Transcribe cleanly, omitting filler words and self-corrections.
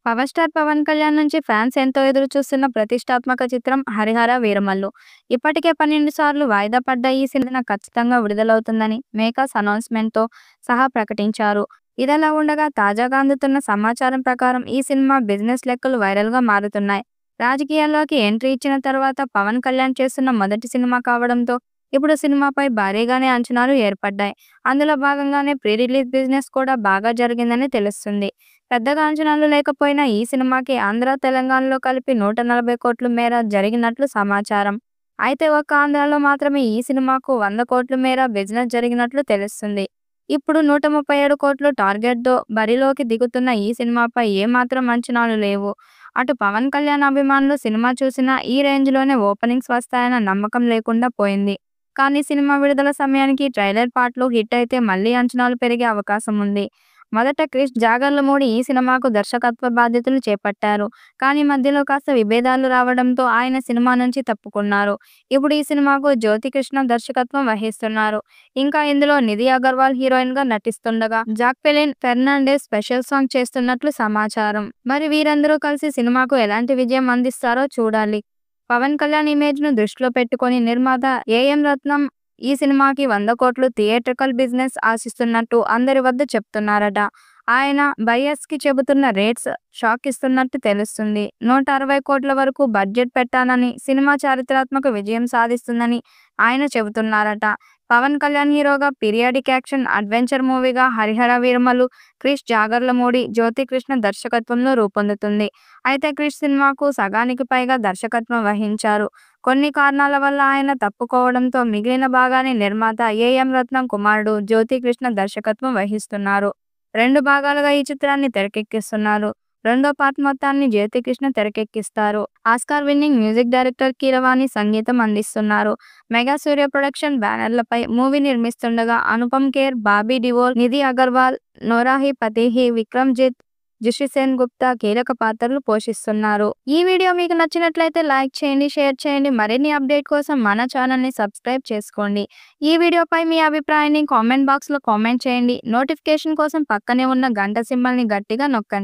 Power star Pawan Kalyan నుంచి fans ఎంతో ఎదురు చూస్తున్న ప్రతిష్టాత్మక చిత్రం 'హరిహర వీరమల్లు'. ఇప్పటికే 12 సార్లు వాయిదా పడ్డ ఈ సినిమా ఖచ్చితంగా విడుదలవుతుందని మేకర్స్ అనౌన్స్‌మెంట్‌తో సహా ప్రకటించారు. ఇదిలా ఉండగా తాజాగా అందుతున్న సమాచారం ప్రకారం ఈ సినిమా బిజినెస్ లెక్కలు వైరల్‌గా మారుతున్నాయి. రాజకీయాల్లోకి ఎంట్రీ ఇచ్చిన తర్వాత పవన్ కళ్యాణ్ చేస్తున్న మొదటి సినిమా కావడంతో ఇప్పుడు సినిమాపై భారీగానే అంచనాలు ఏర్పడ్డాయి. అందులో భాగంగానే ప్రీ రిలీజ్ బిజినెస్ కూడా బాగా జరిగిందని తెలుస్తుంది. పెద్దగా అంచనాలు లేకపోయినా ఈ సినిమాకి ఆంధ్ర, తెలంగాణలో కలిపి 140 కోట్ల మేర జరిగినట్లు సమాచారం. అయితే ఒక్క ఆంధ్రాలో మాత్రమే ఈ సినిమాకు 100 కోట్ల మేర బిజినెస్ జరిగినట్లు తెలుస్తుంది. ఇప్పుడు 137 కోట్ల టార్గెట్‌తో బరిలోకి దిగుతున్న ఈ సినిమాపై ఏమాత్రం అంచనాలు లేవు. అటు పవన్ కళ్యాణ్ అభిమానులు సినిమా చూసినా ఈ రేంజ్‌లోనే ఓపెనింగ్స్ వస్తాయన్న నమ్మకం లేకుండా పోయింది. కానీ సినిమా విడుదల సమయానికి ట్రైలర్ పాటలు హిట్ అయితే మళ్లీ అంచనాలు పెరిగే అవకాశం ఉంది. మొదట క్రిష్ జాగర్లమూడి ఈ సినిమాకు దర్శకత్వ బాధ్యతలు చేపట్టారు. కానీ మధ్యలో కాస్త విభేదాలు రావడంతో ఆయన సినిమా నుంచి తప్పుకున్నారు. ఇప్పుడు ఈ సినిమాకు జ్యోతికృష్ణ దర్శకత్వం వహిస్తున్నారు. ఇంకా ఇందులో నిధి అగర్వాల్ హీరోయిన్‌గా నటిస్తుండగా జాక్వెలిన్ ఫెర్నాండెస్ స్పెషల్ సాంగ్ చేస్తున్నట్లు సమాచారం. మరి వీరందరూ కలిసి సినిమాకు ఎలాంటి విజయం అందిస్తారో చూడాలి. పవన్ కళ్యాణ్ ఇమేజ్‌ను దృష్టిలో పెట్టుకొని నిర్మాత ఏఎం రత్నం ఈ సినిమాకి 100 కోట్లు థియేట్రికల్ బిజినెస్ ఆశిస్తున్నట్టు అందరి వద్ద చెప్తున్నారట. ఆయన బయ్యర్స్‌కి చెబుతున్న రేట్స్ షాక్ ఇస్తున్నట్టు తెలుస్తుంది. 160 కోట్ల వరకు బడ్జెట్ పెట్టానని, సినిమా చారిత్రాత్మక విజయం సాధిస్తుందని ఆయన చెబుతున్నారట. పవన్ కళ్యాణ్ హీరోగా పీరియాడిక్ యాక్షన్ అడ్వెంచర్ మూవీగా 'హరిహర వీరమల్లు' క్రిష్ జాగర్లమూడి, జ్యోతికృష్ణ దర్శకత్వంలో రూపొందుతుంది. అయితే క్రిష్ సినిమాకు సగానికి పైగా దర్శకత్వం వహించారు. కొన్ని కారణాల వల్ల ఆయన తప్పుకోవడంతో మిగిలిన భాగాన్ని నిర్మాత ఏఎం రత్నం కుమారుడు జ్యోతికృష్ణ దర్శకత్వం వహిస్తున్నారు. 2 భాగాలుగా ఈ చిత్రాన్ని తెరకెక్కిస్తున్నారు. రెండో పార్ట్ మొత్తాన్ని జ్యోతికృష్ణ తెరకెక్కిస్తారు. Oscar winning music director Keeravani సంగీతం అందిస్తున్నారు. మెగా సూర్య ప్రొడక్షన్ బ్యానర్లపై మూవీ నిర్మిస్తుండగా అనుపమ్ ఖేర్, బాబీ డియోల్, నిధి అగర్వాల్, నోరాహి ఫతేహి, విక్రమ్జిత్, జుషి సేన్ గుప్తా కీలక పాత్రలు పోషిస్తున్నారు. ఈ వీడియో మీకు నచ్చినట్లయితే లైక్ చేయండి, షేర్ చేయండి. మరిన్ని అప్డేట్ కోసం మన ఛానల్‌ని సబ్స్క్రైబ్ చేసుకోండి. ఈ వీడియోపై మీ అభిప్రాయాన్ని కామెంట్ బాక్స్‌లో కామెంట్ చేయండి. నోటిఫికేషన్ కోసం పక్కనే ఉన్న గంట సింబల్‌ని గట్టిగా నొక్కండి.